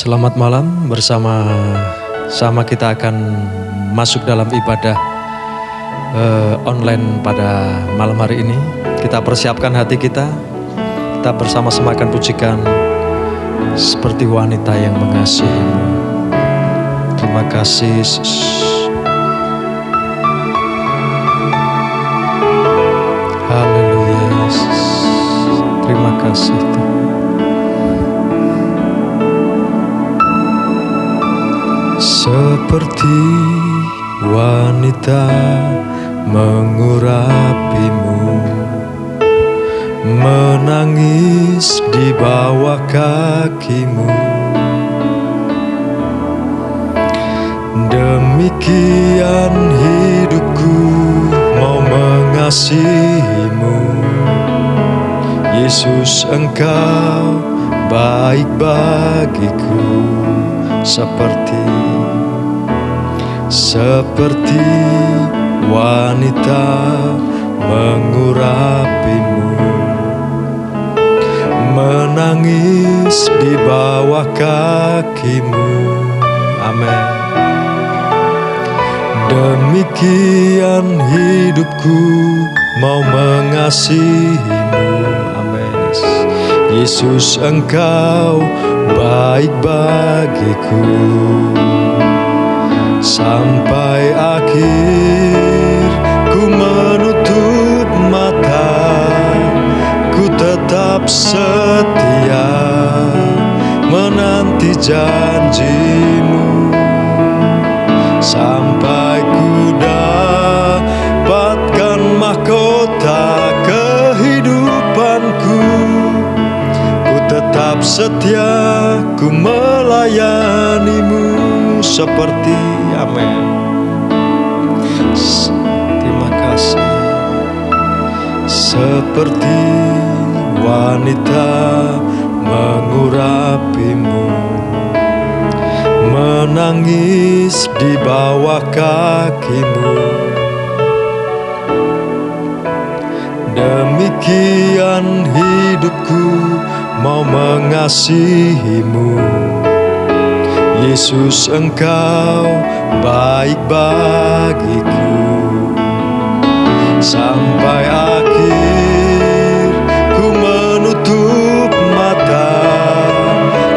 Selamat malam, bersama kita akan masuk dalam ibadah online pada malam hari ini. Kita persiapkan hati kita bersama-sama akan pujikan seperti wanita yang mengasihimu. Terima kasih Yesus. Haleluya Yesus. Terima kasih Tuhan. Seperti wanita mengurapimu, menangis di bawah kakimu, demikian hidupku mau mengasihimu. Yesus, Engkau baik bagiku, seperti wanita mengurapimu, menangis di bawah kakimu. Amin. Demikian hidupku mau mengasihimu. Amin. Yesus, Engkau baik bagiku. Sampai akhir ku menutup mata, ku tetap setia menanti janjimu. Sampai ku dapatkan mahkota kehidupanku, ku tetap setia, ku melayanimu seperti amin. Terima kasih. Seperti wanita mengurapimu, menangis di bawah kakimu, demikian hidupku mau mengasihimu. Yesus, Engkau baik bagiku. Sampai akhir ku menutup mata,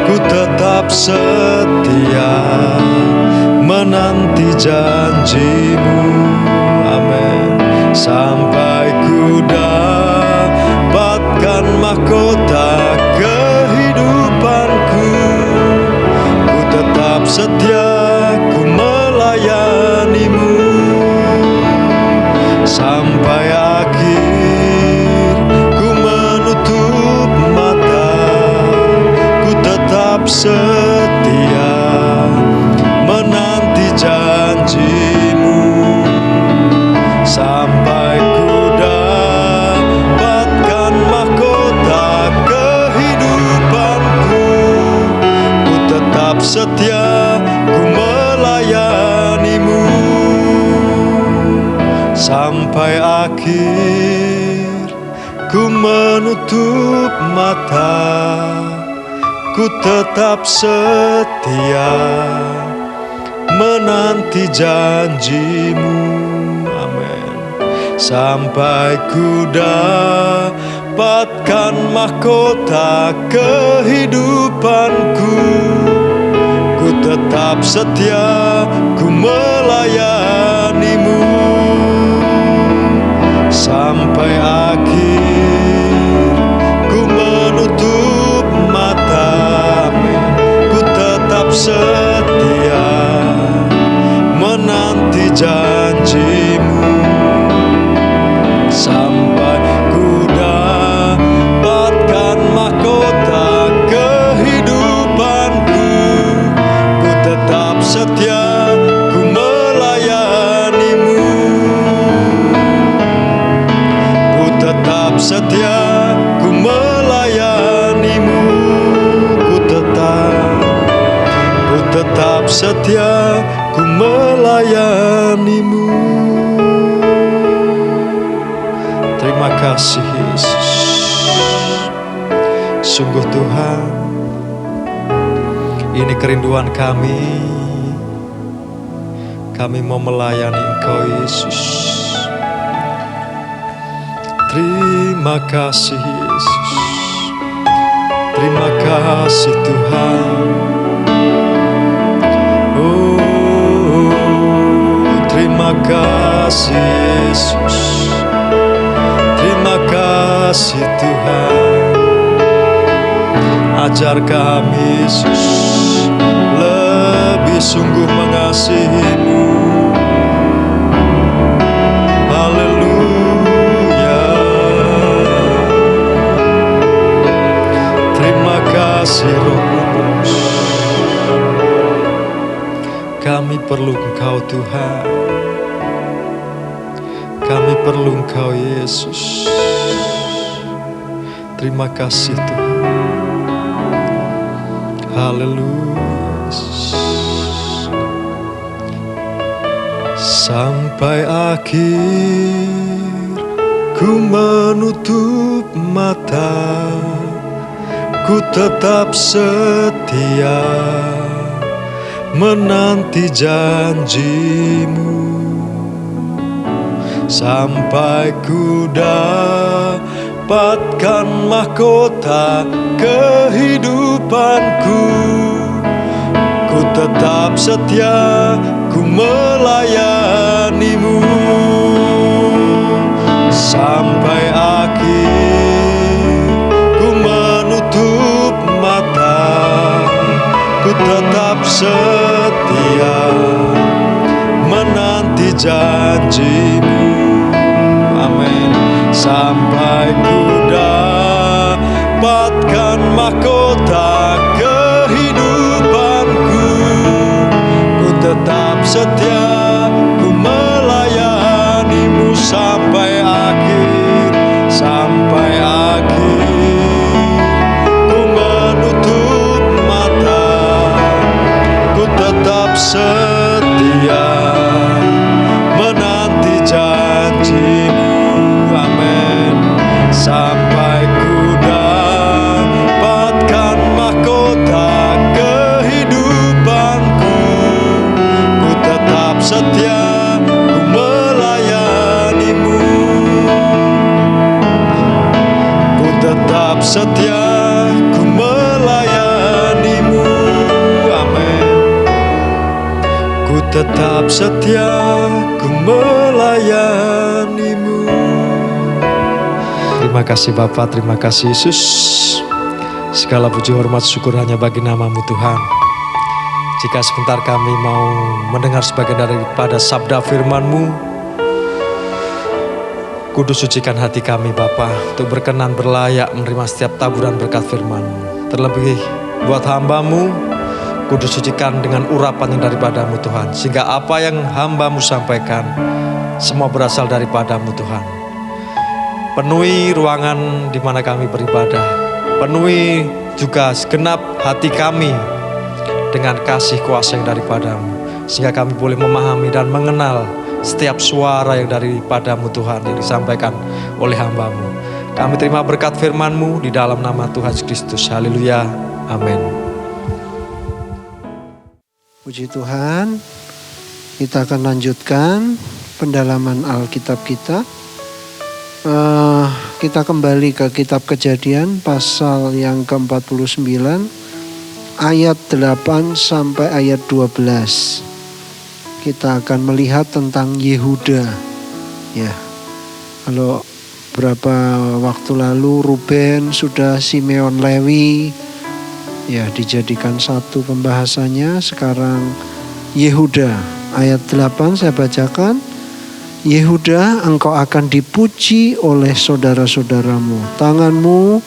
ku tetap setia menanti janjimu. Amin. Sampai ku dapatkan mahkota kehidupanku, ku tetap setia, ku melayanimu. Sampai akhir ku menutup mata, ku tetap setia menanti janjimu. Sampai ku dapatkan mahkota kehidupanku, ku tetap setia, ku melayanimu. Sampai akhir ku menutup mata, ku tetap setia menanti janjimu. Amin. Sampai ku dapatkan mahkota kehidupanku, ku tetap setia, ku melayanimu. Sampai akhir ku menutup mata, ku tetap setia menanti janjimu. Sampai ku dapatkan mahkota kehidupanku, ku tetap setia, ku melayanimu. Ku tetap setia, ku melayanimu. Ku tetap setia, ku melayanimu. Terima kasih Yesus. Sungguh Tuhan, Ini kerinduan kami. Kami mau melayani Engkau Yesus. Terima kasih Yesus. Terima kasih Tuhan. Oh, terima kasih Yesus. Terima kasih Tuhan. Ajar kami Yesus lebih sungguh mengasihi-Mu. Haleluya. Terima kasih Roh Kudus. Kami perlu Engkau Tuhan. Kami perlu Engkau Yesus. Terima kasih Tuhan. Haleluya. Sampai akhir ku menutup mata, ku tetap setia menanti janji-Mu. Sampai ku dapatkan mahkota kehidupanku, ku tetap setia, ku melayani-Mu. Sampai akhir ku menutup mata, ku tetap setia menanti janji-Mu. Amin. Sampai ku dapatkan mahkota kehidupanku, ku tetap setia, ku melayani-Mu sampai akhir. Sampai akhir ku menutup mata, ku tetap setia menanti janji-Mu. Amin. Sampai ku dapatkan mahkota kehidupanku, ku tetap setia, ku melayani-Mu. Ku tetap setia, ku melayani-Mu. Amin. Ku tetap setia, ku melayani-Mu. Terima kasih Bapa, terima kasih Yesus. Segala puji hormat syukur hanya bagi nama-Mu Tuhan. Jika sebentar kami mau mendengar sebagian daripada sabda firman-Mu, kudus sucikan hati kami Bapa, untuk berkenan berlayak menerima setiap taburan berkat firman-Mu. Terlebih buat hamba-Mu, kudus sucikan dengan urapan yang daripada-Mu Tuhan, sehingga apa yang hamba-Mu sampaikan semua berasal daripada-Mu Tuhan. Penuhi ruangan di mana kami beribadah, penuhi juga segenap hati kami dengan kasih kuasa yang daripada-Mu, sehingga kami boleh memahami dan mengenal setiap suara yang daripada-Mu Tuhan yang disampaikan oleh hamba-Mu. Kami terima berkat firman-Mu di dalam nama Tuhan Yesus Kristus. Haleluya. Amin. Puji Tuhan, kita akan lanjutkan pendalaman Alkitab kita. Kita kembali ke kitab Kejadian pasal yang ke-49 ayat 8 sampai ayat 12. Kita akan melihat tentang Yehuda. Ya. Kalau berapa waktu lalu Ruben, sudah Simeon, Lewi ya dijadikan satu pembahasannya. Sekarang Yehuda ayat 8 saya bacakan. Yehuda, engkau akan dipuji oleh saudara-saudaramu. Tanganmu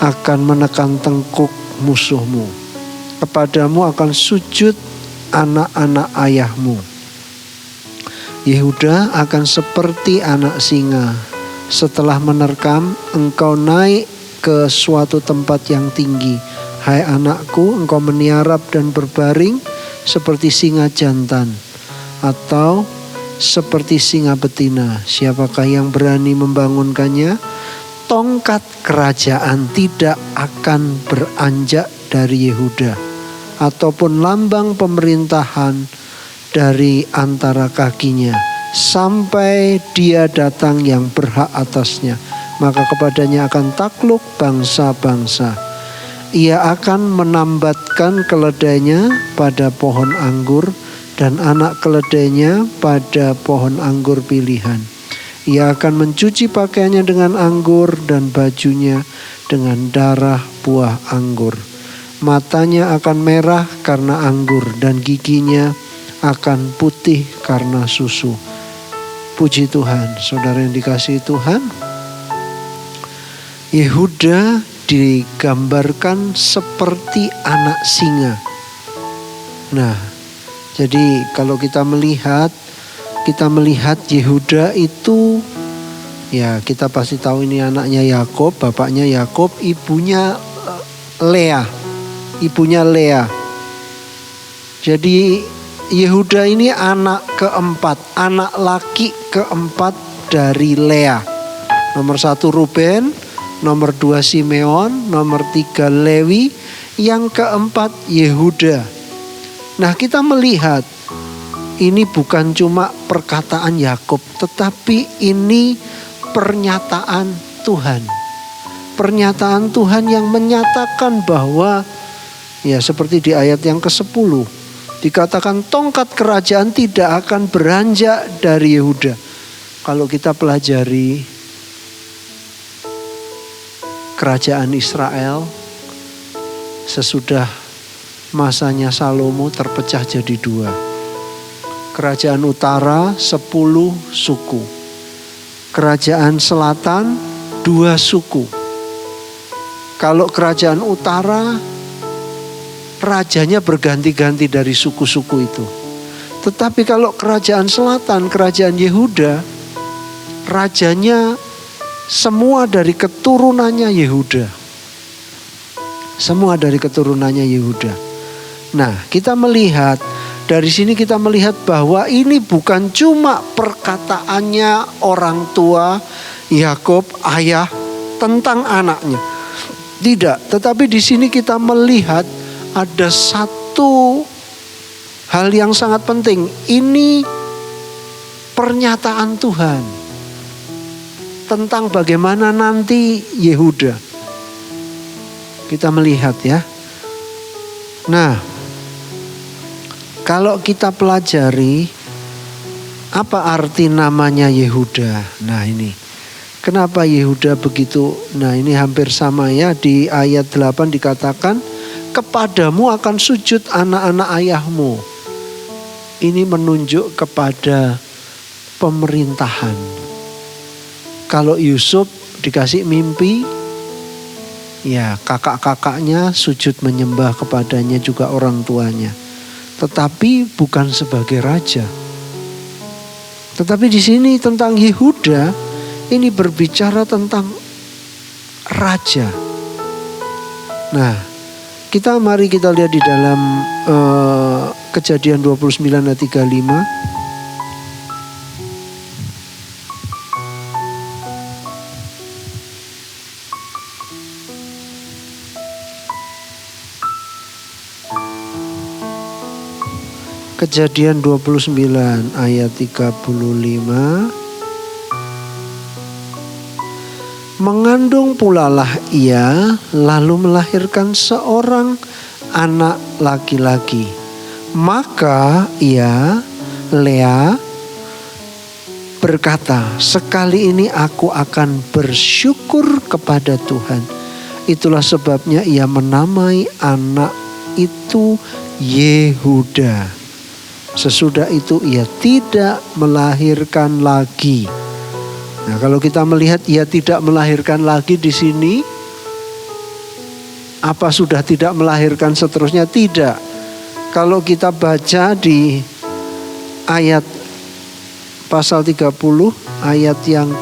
akan menekan tengkuk musuhmu. Kepadamu akan sujud anak-anak ayahmu. Yehuda akan seperti anak singa. Setelah menerkam, engkau naik ke suatu tempat yang tinggi. Hai anakku, engkau meniarap dan berbaring seperti singa jantan. Atau seperti singa betina. Siapakah yang berani membangunkannya? Tongkat kerajaan tidak akan beranjak dari Yehuda. ataupun lambang pemerintahan dari antara kakinya, sampai dia datang yang berhak atasnya. Maka kepadanya akan takluk bangsa-bangsa. Ia akan menambatkan keledainya pada pohon anggur dan anak keledainya pada pohon anggur pilihan. Ia akan mencuci pakaiannya dengan anggur dan bajunya dengan darah buah anggur. Matanya akan merah karena anggur dan giginya akan putih karena susu. Puji Tuhan, saudara yang dikasihi Tuhan. Yehuda digambarkan seperti anak singa. Nah, jadi kalau kita melihat Yehuda itu, ya kita pasti tahu ini anaknya Yakub, bapaknya Yakub, ibunya Lea. Jadi Yehuda ini anak keempat, anak laki keempat dari Lea. Nomor 1 Ruben, nomor 2 Simeon, nomor 3 Lewi, yang keempat Yehuda. Nah, kita melihat ini bukan cuma perkataan Yakub, tetapi ini pernyataan Tuhan. Pernyataan Tuhan yang menyatakan bahwa, ya seperti di ayat yang ke-10, dikatakan tongkat kerajaan tidak akan beranjak dari Yehuda. Kalau kita pelajari kerajaan Israel sesudah masanya Salomo terpecah jadi 2. Kerajaan utara 10 suku. Kerajaan selatan 2 suku. Kalau kerajaan utara, rajanya berganti-ganti dari suku-suku itu. Tetapi kalau kerajaan selatan, kerajaan Yehuda, rajanya semua dari keturunannya Yehuda. Semua dari keturunannya Yehuda. Nah, kita melihat dari sini, kita melihat bahwa ini bukan cuma perkataannya orang tua Yakub, ayah, tentang anaknya. Tidak, tetapi di sini kita melihat ada satu hal yang sangat penting. Ini pernyataan Tuhan tentang bagaimana nanti Yehuda. Kita melihat ya. Nah, kalau kita pelajari apa arti namanya Yehuda. Nah, ini kenapa Yehuda begitu. Nah, ini hampir sama ya. Di ayat 8 dikatakan, kepadamu akan sujud anak-anak ayahmu. Ini menunjuk kepada pemerintahan. Kalau Yusuf dikasih mimpi, ya kakak-kakaknya sujud menyembah kepadanya, juga orang tuanya. Tetapi bukan sebagai raja. Tetapi di sini tentang Yehuda, ini berbicara tentang raja. Nah, mari kita lihat di dalam Kejadian 29 ayat 35. Kejadian 29 ayat 35. Mengandung pulalah ia, lalu melahirkan seorang anak laki-laki. Maka ia, Lea, berkata, sekali ini aku akan bersyukur kepada Tuhan. Itulah sebabnya ia menamai anak itu Yehuda. Sesudah itu ia tidak melahirkan lagi. Nah, kalau kita melihat ia tidak melahirkan lagi di sini, apa sudah tidak melahirkan seterusnya? Tidak. Kalau kita baca di ayat pasal 30, ayat yang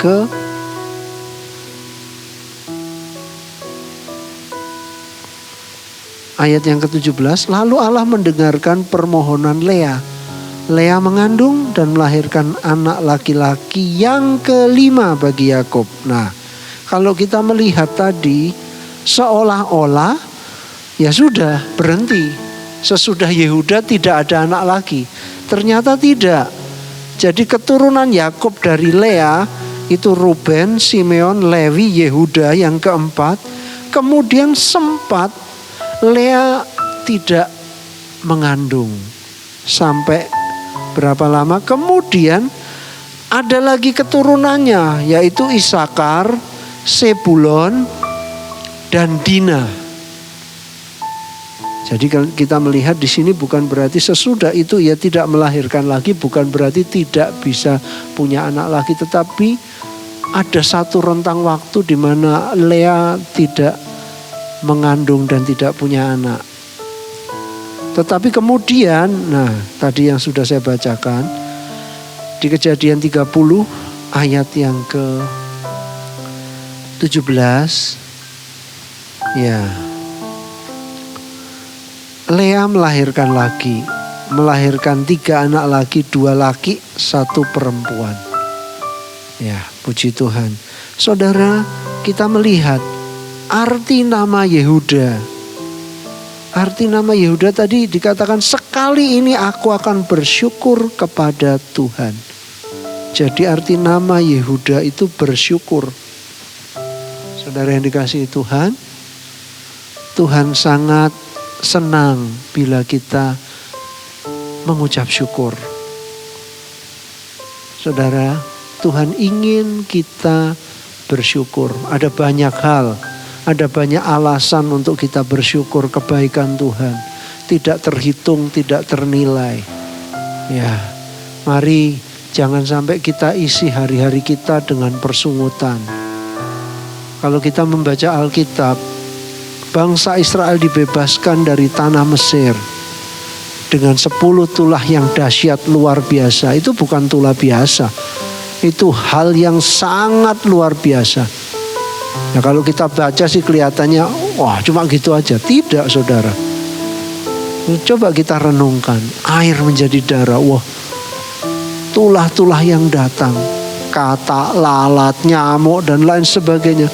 ke-17, lalu Allah mendengarkan permohonan Lea. Lea mengandung dan melahirkan anak laki-laki yang kelima bagi Yakub. Nah, kalau kita melihat tadi, seolah-olah ya sudah berhenti. sesudah Yehuda tidak ada anak lagi. Ternyata tidak. Jadi keturunan Yakub dari Lea itu Ruben, Simeon, Lewi, Yehuda yang keempat. Kemudian sempat Lea tidak mengandung sampai berapa lama. Kemudian ada lagi keturunannya, yaitu Isakar, Sebulon, dan Dina. Jadi kita melihat di sini bukan berarti sesudah itu ia tidak melahirkan lagi, bukan berarti tidak bisa punya anak lagi, tetapi ada satu rentang waktu di mana Lea tidak mengandung dan tidak punya anak. Tetapi kemudian, nah tadi yang sudah saya bacakan di Kejadian 30 ayat yang ke-17, ya, Lea melahirkan lagi, melahirkan 3 anak lagi, 2 laki, 1 perempuan. Ya, puji Tuhan. Saudara, kita melihat arti nama Yehuda. Arti nama Yehuda tadi dikatakan, sekali ini aku akan bersyukur kepada Tuhan. Jadi arti nama Yehuda itu bersyukur. Saudara yang dikasihi Tuhan, Tuhan sangat senang bila kita mengucap syukur. Saudara, Tuhan ingin kita bersyukur. Ada banyak hal, ada banyak alasan untuk kita bersyukur kebaikan Tuhan. Tidak terhitung, tidak ternilai. Ya, mari jangan sampai kita isi hari-hari kita dengan persungutan. Kalau kita membaca Alkitab, bangsa Israel dibebaskan dari tanah Mesir dengan 10 tulah yang dahsyat luar biasa. Itu bukan tulah biasa. Itu hal yang sangat luar biasa. Nah kalau kita baca sih kelihatannya wah cuma gitu aja. Tidak saudara. Coba kita renungkan. Air menjadi darah. Wah, tulah-tulah yang datang. Kata, lalat, nyamuk dan lain sebagainya.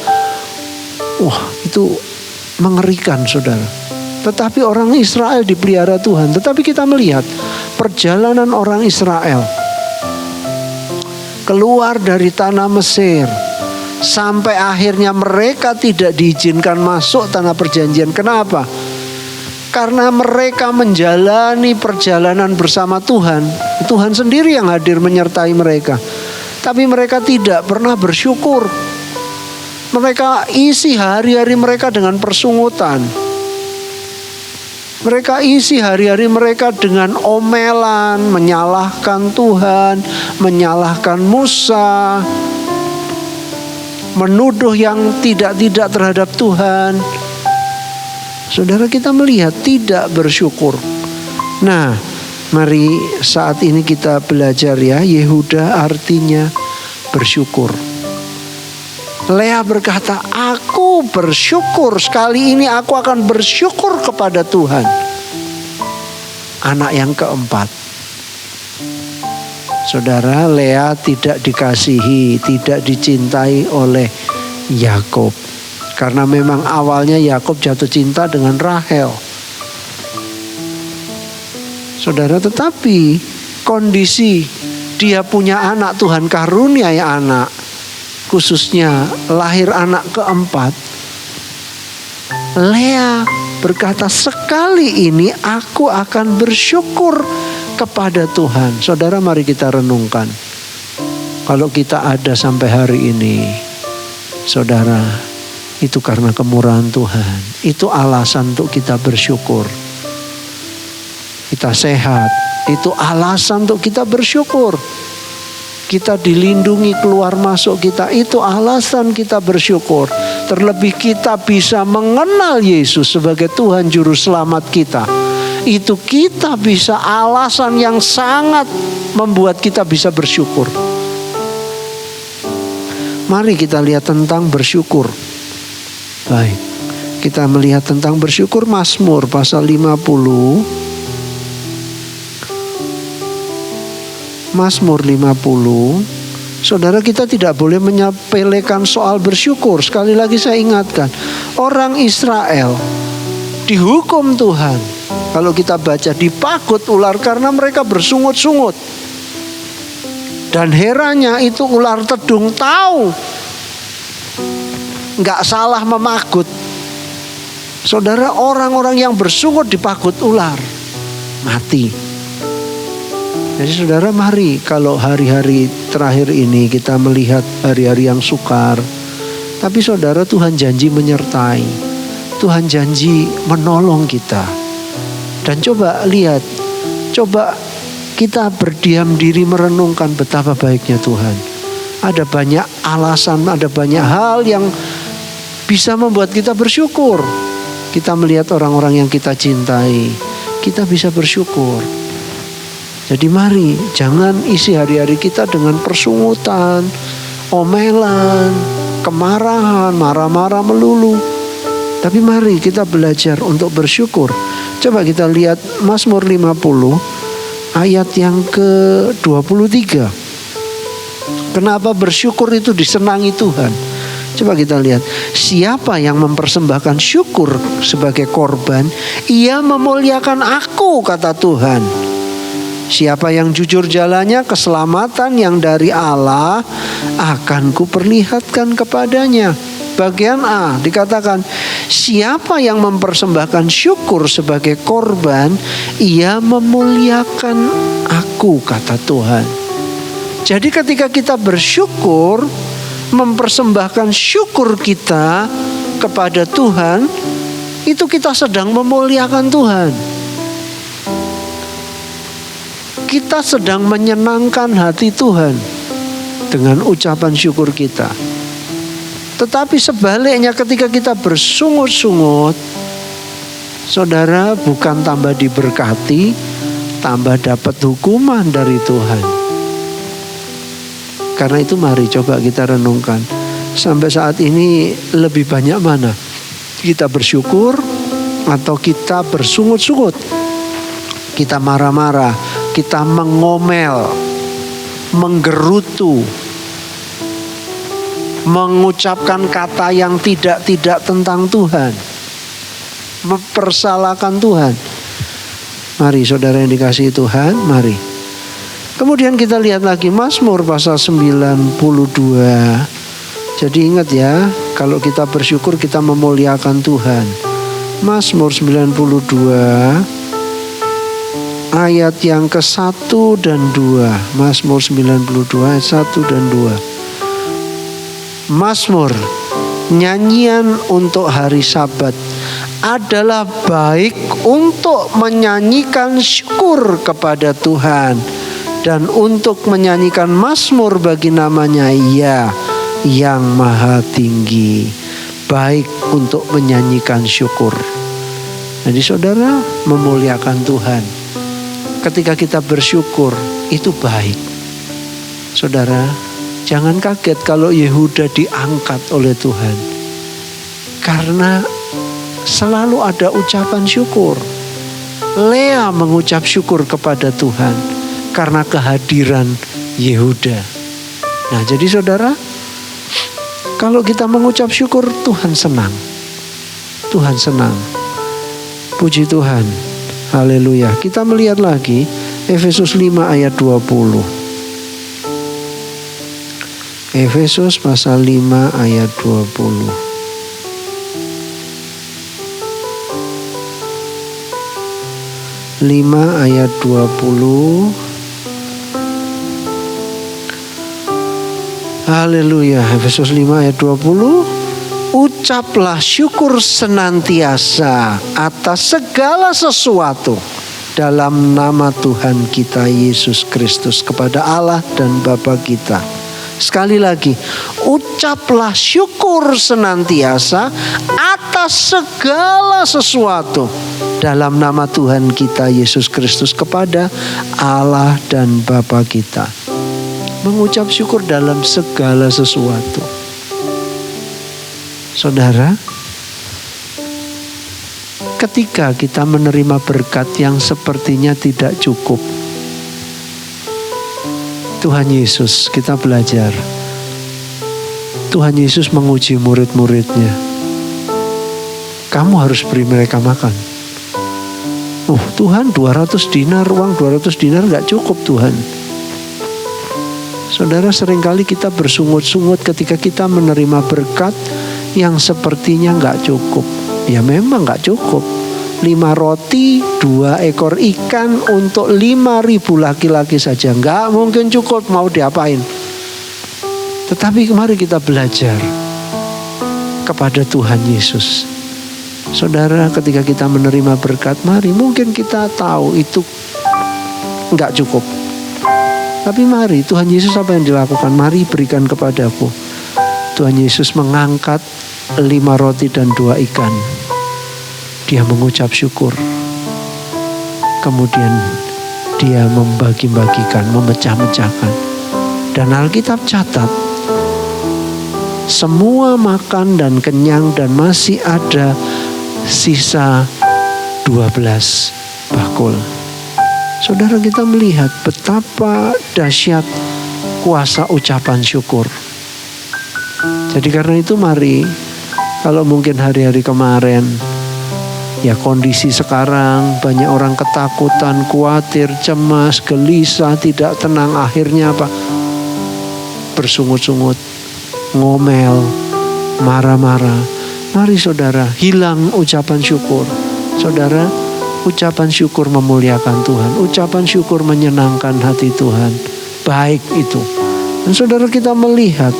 Wah itu mengerikan saudara. Tetapi orang Israel dipelihara Tuhan. Tetapi kita melihat perjalanan orang Israel keluar dari tanah Mesir, sampai akhirnya mereka tidak diizinkan masuk tanah perjanjian. Kenapa? Karena mereka menjalani perjalanan bersama Tuhan. Tuhan sendiri yang hadir menyertai mereka. Tapi mereka tidak pernah bersyukur. Mereka isi hari-hari mereka dengan persungutan. Mereka isi hari-hari mereka dengan omelan, menyalahkan Tuhan, menyalahkan Musa, menuduh yang tidak-tidak terhadap Tuhan. Saudara, kita melihat tidak bersyukur. Nah, mari saat ini kita belajar ya, Yehuda artinya bersyukur. Lea berkata, aku bersyukur, sekali ini aku akan bersyukur kepada Tuhan. Anak yang keempat. Saudara, Lea tidak dikasihi, tidak dicintai oleh Yakub. Karena memang awalnya Yakub jatuh cinta dengan Rahel. Saudara, tetapi kondisi dia punya anak, Tuhan karuniai anak, khususnya lahir anak keempat, Lea berkata, sekali ini aku akan bersyukur kepada Tuhan. Saudara, mari kita renungkan. Kalau kita ada sampai hari ini, saudara, itu karena kemurahan Tuhan. Itu alasan untuk kita bersyukur. Kita sehat, itu alasan untuk kita bersyukur. Kita dilindungi keluar masuk kita, itu alasan kita bersyukur. Terlebih kita bisa mengenal Yesus sebagai Tuhan Juru Selamat kita. Itu kita bisa alasan yang sangat membuat kita bisa bersyukur. Mari kita lihat tentang bersyukur. Baik, kita melihat tentang bersyukur. Mazmur pasal 50. Mazmur 50. Saudara, kita tidak boleh menyepelekan soal bersyukur. Sekali lagi saya ingatkan, orang Israel dihukum Tuhan Kalau kita baca, dipakut ular karena mereka bersungut-sungut. Dan herannya itu ular tedung tahu nggak salah memakut. Saudara, orang-orang yang bersungut dipakut ular, mati. Jadi saudara, mari kalau hari-hari terakhir ini kita melihat hari-hari yang sukar, tapi saudara, Tuhan janji menyertai, Tuhan janji menolong kita. Dan coba lihat, coba kita berdiam diri merenungkan betapa baiknya Tuhan. Ada banyak alasan, ada banyak hal yang bisa membuat kita bersyukur. Kita melihat orang-orang yang kita cintai, kita bisa bersyukur. Jadi mari jangan isi hari-hari kita dengan persungutan, omelan, kemarahan, marah-marah melulu. Tapi mari kita belajar untuk bersyukur. Coba kita lihat Mazmur 50 ayat yang ke-23. Kenapa bersyukur itu disenangi Tuhan? Coba kita lihat. Siapa yang mempersembahkan syukur sebagai korban, ia memuliakan aku, kata Tuhan. Siapa yang jujur jalannya, keselamatan yang dari Allah akan kuperlihatkan kepadanya. Bagian A dikatakan, siapa yang mempersembahkan syukur sebagai korban, ia memuliakan aku, kata Tuhan. Jadi ketika kita bersyukur, mempersembahkan syukur kita kepada Tuhan, itu kita sedang memuliakan Tuhan. Kita sedang menyenangkan hati Tuhan dengan ucapan syukur kita. Tetapi sebaliknya ketika kita bersungut-sungut, saudara, bukan tambah diberkati, tambah dapat hukuman dari Tuhan. Karena itu mari coba kita renungkan. Sampai saat ini lebih banyak mana? Kita bersyukur atau kita bersungut-sungut? Kita marah-marah, kita mengomel, menggerutu, mengucapkan kata yang tidak tentang Tuhan, mempersalahkan Tuhan. Mari saudara yang dikasihi Tuhan, mari. Kemudian kita lihat lagi Mazmur pasal 92. Jadi ingat ya, kalau kita bersyukur kita memuliakan Tuhan. Mazmur 92 ayat yang ke-1 dan 2. Mazmur 92 ayat 1 dan 2. Mazmur, nyanyian untuk hari Sabat adalah baik untuk menyanyikan syukur kepada Tuhan dan untuk menyanyikan mazmur bagi namanya Ya yang Maha Tinggi. Baik untuk menyanyikan syukur. Jadi saudara, memuliakan Tuhan ketika kita bersyukur itu baik. Saudara, jangan kaget kalau Yehuda diangkat oleh Tuhan, karena selalu ada ucapan syukur. Lea mengucap syukur kepada Tuhan karena kehadiran Yehuda. Nah, jadi saudara, kalau kita mengucap syukur, Tuhan senang. Tuhan senang. Puji Tuhan. Haleluya. Kita melihat lagi Efesus 5 ayat 20. Efesus pasal 5 ayat 20. Ayat 20. Haleluya. Efesus 5 ayat 20. Ucaplah syukur senantiasa atas segala sesuatu dalam nama Tuhan kita Yesus Kristus kepada Allah dan Bapa kita. Sekali lagi, ucaplah syukur senantiasa atas segala sesuatu dalam nama Tuhan kita Yesus Kristus kepada Allah dan Bapa kita. Mengucap syukur dalam segala sesuatu. Saudara, ketika kita menerima berkat yang sepertinya tidak cukup, Tuhan Yesus, kita belajar. Tuhan Yesus menguji murid-muridnya. Kamu harus beri mereka makan. Oh Tuhan, 200 dinar, uang 200 dinar gak cukup Tuhan. Saudara, seringkali kita bersungut-sungut ketika kita menerima berkat yang sepertinya gak cukup. Ya memang gak cukup. 5 roti, 2 ekor ikan untuk 5.000 laki-laki saja gak mungkin cukup, mau diapain. Tetapi mari kita belajar kepada Tuhan Yesus. Saudara, ketika kita menerima berkat, mari mungkin kita tahu itu enggak cukup. Tapi mari, Tuhan Yesus apa yang dilakukan? Mari berikan kepadaku. Tuhan Yesus mengangkat 5 roti dan 2 ikan. Dia mengucap syukur. Kemudian dia membagi-bagikan, memecah-mecahkan. Dan Alkitab catat, semua makan dan kenyang dan masih ada sisa 12 bakul. Saudara, kita melihat betapa dahsyat kuasa ucapan syukur. Jadi karena itu mari, kalau mungkin hari-hari kemarin, ya kondisi sekarang banyak orang ketakutan, khawatir, cemas, gelisah, tidak tenang. Akhirnya apa? Bersungut-sungut, ngomel, marah-marah. Mari saudara, hilang ucapan syukur. Saudara, ucapan syukur memuliakan Tuhan. Ucapan syukur menyenangkan hati Tuhan. Baik itu. Dan saudara, kita melihat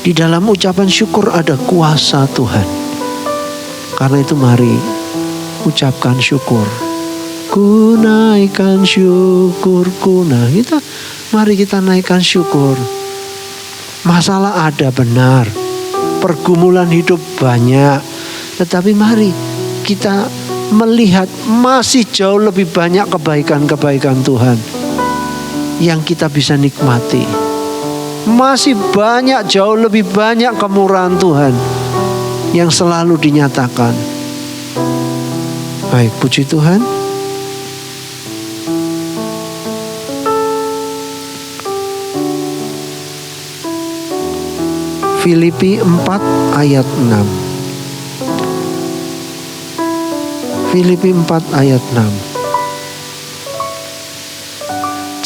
di dalam ucapan syukur ada kuasa Tuhan. Karena itu mari ucapkan syukur. Ku naikkan syukurku. Nah, mari kita naikkan syukur. Masalah ada benar. Pergumulan hidup banyak, tetapi mari kita melihat masih jauh lebih banyak kebaikan-kebaikan Tuhan yang kita bisa nikmati. Masih banyak, jauh lebih banyak kemurahan Tuhan yang selalu dinyatakan. Baik, puji Tuhan. Filipi 4 ayat 6. Filipi 4 ayat 6.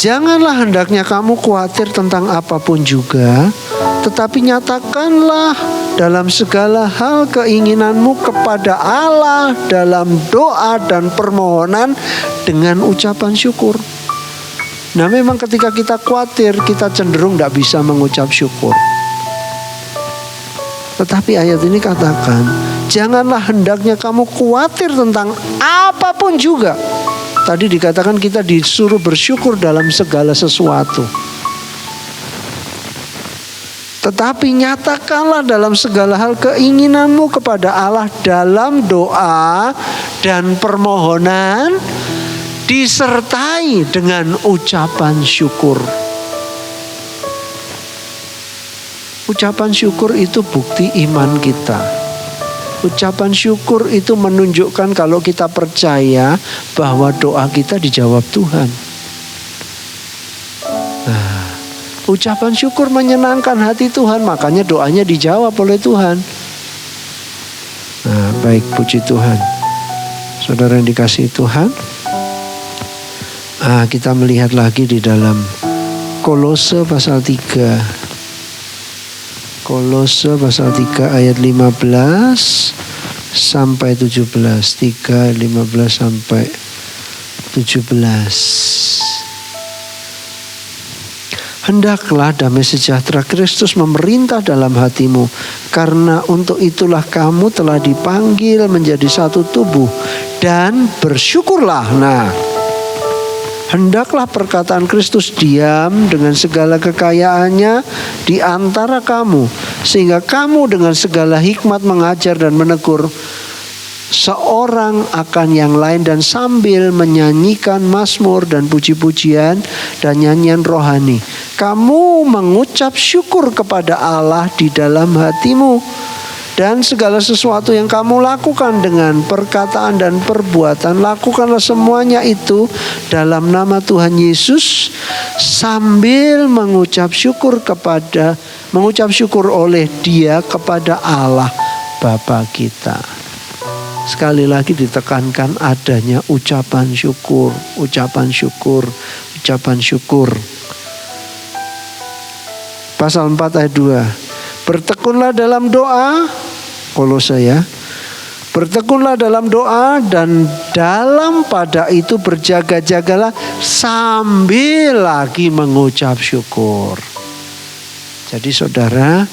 Janganlah hendaknya kamu khawatir tentang apapun juga, tetapi nyatakanlah dalam segala hal keinginanmu kepada Allah dalam doa dan permohonan dengan ucapan syukur. Nah, memang ketika kita khawatir, kita cenderung tidak bisa mengucap syukur. Tetapi ayat ini katakan, janganlah hendaknya kamu khawatir tentang apapun juga. Tadi dikatakan kita disuruh bersyukur dalam segala sesuatu. Tetapi nyatakanlah dalam segala hal keinginanmu kepada Allah dalam doa dan permohonan, disertai dengan ucapan syukur. Ucapan syukur itu bukti iman kita. Ucapan syukur itu menunjukkan kalau kita percaya bahwa doa kita dijawab Tuhan. Nah, ucapan syukur menyenangkan hati Tuhan, makanya doanya dijawab oleh Tuhan. Nah, baik, puji Tuhan. Saudara yang dikasihi Tuhan, kita melihat lagi di dalam Kolose pasal 3. Kolose pasal 3 ayat 15 sampai 17. 3, 15 sampai 17. Hendaklah damai sejahtera Kristus memerintah dalam hatimu, karena untuk itulah kamu telah dipanggil menjadi satu tubuh, dan bersyukurlah. Nah, hendaklah perkataan Kristus diam dengan segala kekayaannya di antara kamu, sehingga kamu dengan segala hikmat mengajar dan menegur seorang akan yang lain, dan sambil menyanyikan mazmur dan puji-pujian dan nyanyian rohani, kamu mengucap syukur kepada Allah di dalam hatimu. Dan segala sesuatu yang kamu lakukan dengan perkataan dan perbuatan, lakukanlah semuanya itu dalam nama Tuhan Yesus, sambil mengucap syukur oleh Dia kepada Allah Bapa kita. Sekali lagi ditekankan adanya ucapan syukur, ucapan syukur, ucapan syukur. Pasal 4 ayat 2. Bertekunlah dalam doa, Kolose ya. Bertekunlah dalam doa dan dalam pada itu berjaga-jagalah sambil lagi mengucap syukur. Jadi saudara,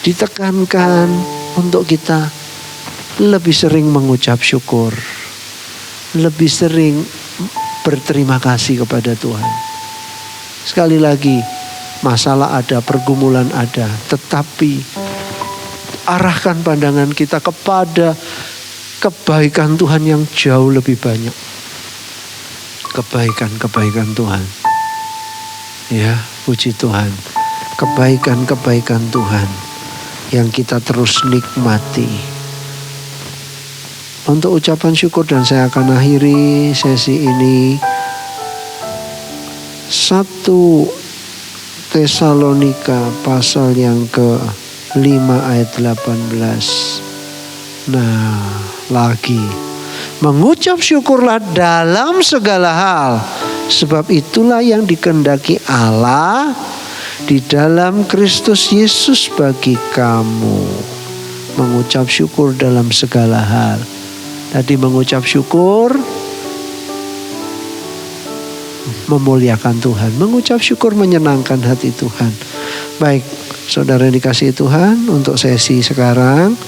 ditekankan untuk kita lebih sering mengucap syukur, lebih sering berterima kasih kepada Tuhan. Sekali lagi, masalah ada, pergumulan ada, tetapi arahkan pandangan kita kepada kebaikan Tuhan yang jauh lebih banyak. Kebaikan-kebaikan Tuhan. Ya, puji Tuhan. Kebaikan-kebaikan Tuhan yang kita terus nikmati. Untuk ucapan syukur, dan saya akan akhiri sesi ini 1 Tesalonika pasal yang ke-5 ayat 18. Nah, lagi mengucap syukurlah dalam segala hal, sebab itulah yang dikehendaki Allah di dalam Kristus Yesus bagi kamu. Mengucap syukur dalam segala hal. Tadi mengucap syukur memuliakan Tuhan. Mengucap syukur menyenangkan hati Tuhan. Baik, saudara yang dikasihi Tuhan, untuk sesi sekarang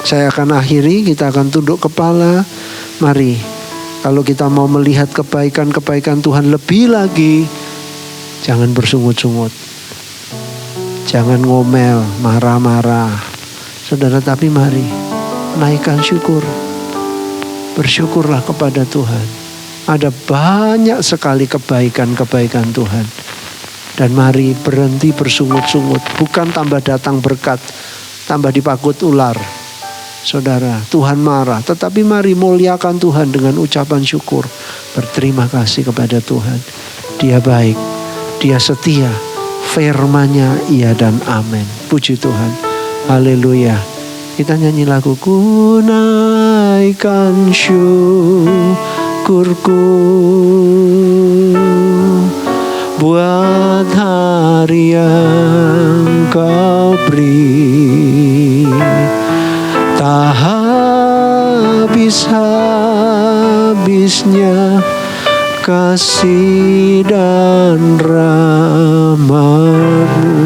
saya akan akhiri, kita akan tunduk kepala. Mari, kalau kita mau melihat kebaikan-kebaikan Tuhan lebih lagi, jangan bersungut-sungut. Jangan ngomel, marah-marah. Saudara, tapi mari naikkan syukur. Bersyukurlah kepada Tuhan. Ada banyak sekali kebaikan-kebaikan Tuhan. Dan mari berhenti bersungut-sungut. Bukan tambah datang berkat, tambah dipakut ular. Saudara, Tuhan marah. Tetapi mari muliakan Tuhan dengan ucapan syukur. Berterima kasih kepada Tuhan. Dia baik, Dia setia. Firman-Nya iya dan amin. Puji Tuhan. Haleluya. Kita nyanyi lagu Ku naikkan syukurku buat hari yang Kau beri, tak habis-habisnya kasih dan rahmat-Mu.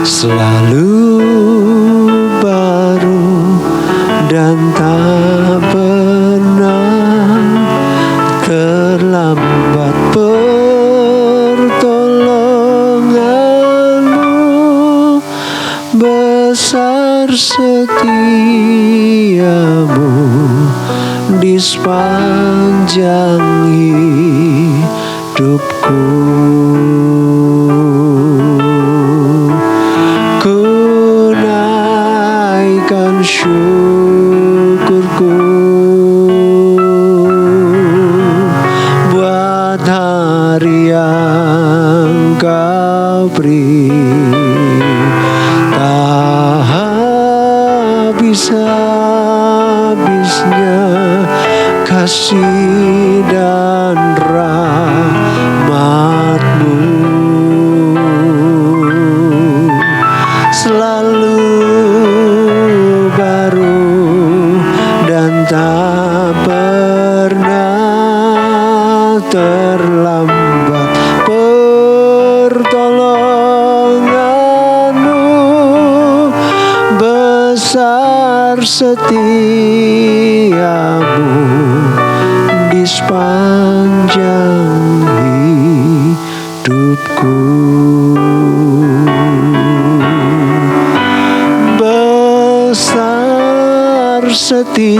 Selalu baru dan tak pernah terlambat pertolongan-Mu. Besar setia-Mu di sepanjang hidupku. Syukurku buat hari yang Kau beri, tak habis-habisnya kasih dan rahmat-Mu. Selalu tak pernah terlambat pertolongan-Mu. Besar setia-Mu di sepanjang hidupku. Besar setiamu,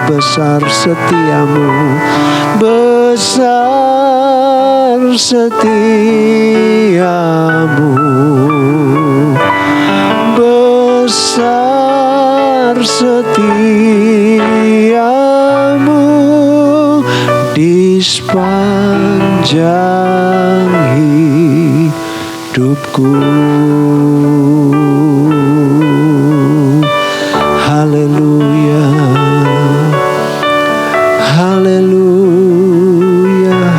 besar setiamu, besar setiamu, besar setiamu di sepanjang hidupku. Haleluya, haleluya,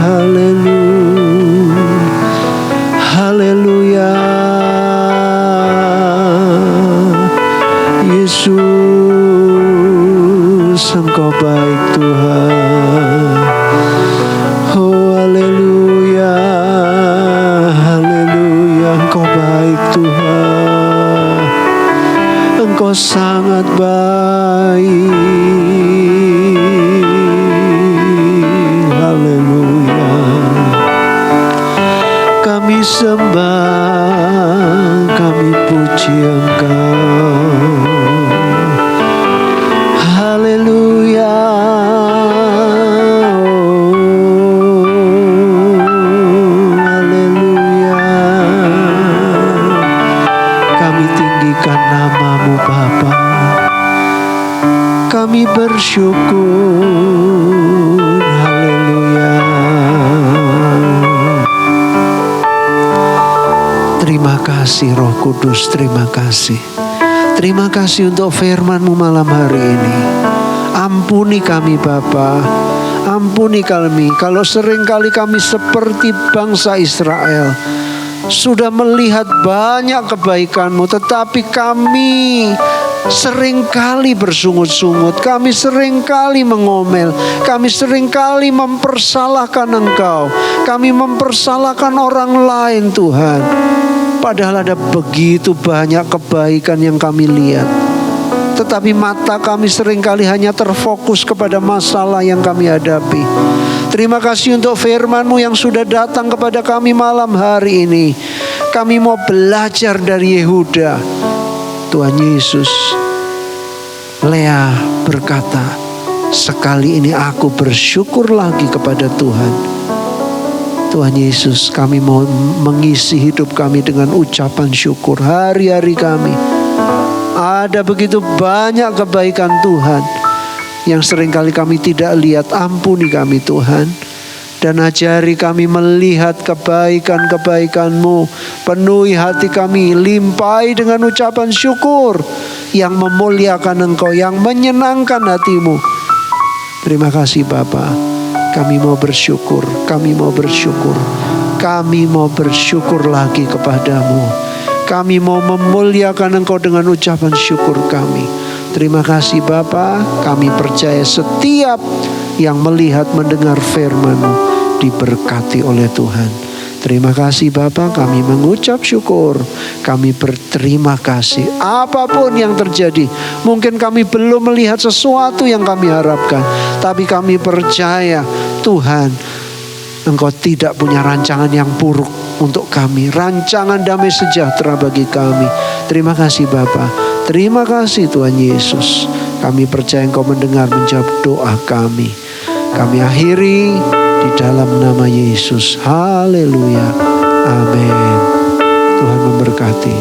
haleluya, haleluya. Yesus, Engkau baik Tuhan. Oh haleluya, haleluya, Engkau baik Tuhan. Engkau sangat baik. Haleluya. Kami sembah, kami puji Engkau. Haleluya. Haleluya. Kami tinggikan nama-Mu Bapa. Kami bersyukur. Haleluya. Terima kasih Roh Kudus, terima kasih. Terima kasih untuk firman-Mu malam hari ini. Ampuni kami Bapa, ampuni kami kalau seringkali kami seperti bangsa Israel, sudah melihat banyak kebaikan-Mu, tetapi kami seringkali bersungut-sungut, kami seringkali mengomel, kami seringkali mempersalahkan Engkau, kami mempersalahkan orang lain Tuhan. Padahal ada begitu banyak kebaikan yang kami lihat, tetapi mata kami seringkali hanya terfokus kepada masalah yang kami hadapi. Terima kasih untuk firman-Mu yang sudah datang kepada kami malam hari ini. Kami mau belajar dari Yehuda. Tuhan Yesus, Lea berkata, sekali ini aku bersyukur lagi kepada Tuhan. Tuhan Yesus, kami mau mengisi hidup kami dengan ucapan syukur hari-hari kami. Ada begitu banyak kebaikan Tuhan yang seringkali kami tidak lihat. Ampuni kami Tuhan, dan ajari kami melihat kebaikan-kebaikan-Mu. Penuhi hati kami, limpahi dengan ucapan syukur yang memuliakan Engkau, yang menyenangkan hati-Mu. Terima kasih Bapa. Kami mau bersyukur, kami mau bersyukur, kami mau bersyukur lagi kepadamu. Kami mau memuliakan Engkau dengan ucapan syukur kami. Terima kasih Bapa, kami percaya setiap yang melihat mendengar firman-Mu diberkati oleh Tuhan. Terima kasih Bapa, kami mengucap syukur, kami berterima kasih. Apapun yang terjadi, mungkin kami belum melihat sesuatu yang kami harapkan, tapi kami percaya Tuhan, Engkau tidak punya rancangan yang buruk untuk kami. Rancangan damai sejahtera bagi kami. Terima kasih Bapa. Terima kasih Tuhan Yesus. Kami percaya Engkau mendengar menjawab doa kami. Kami akhiri di dalam nama Yesus. Haleluya. Amin. Tuhan memberkati.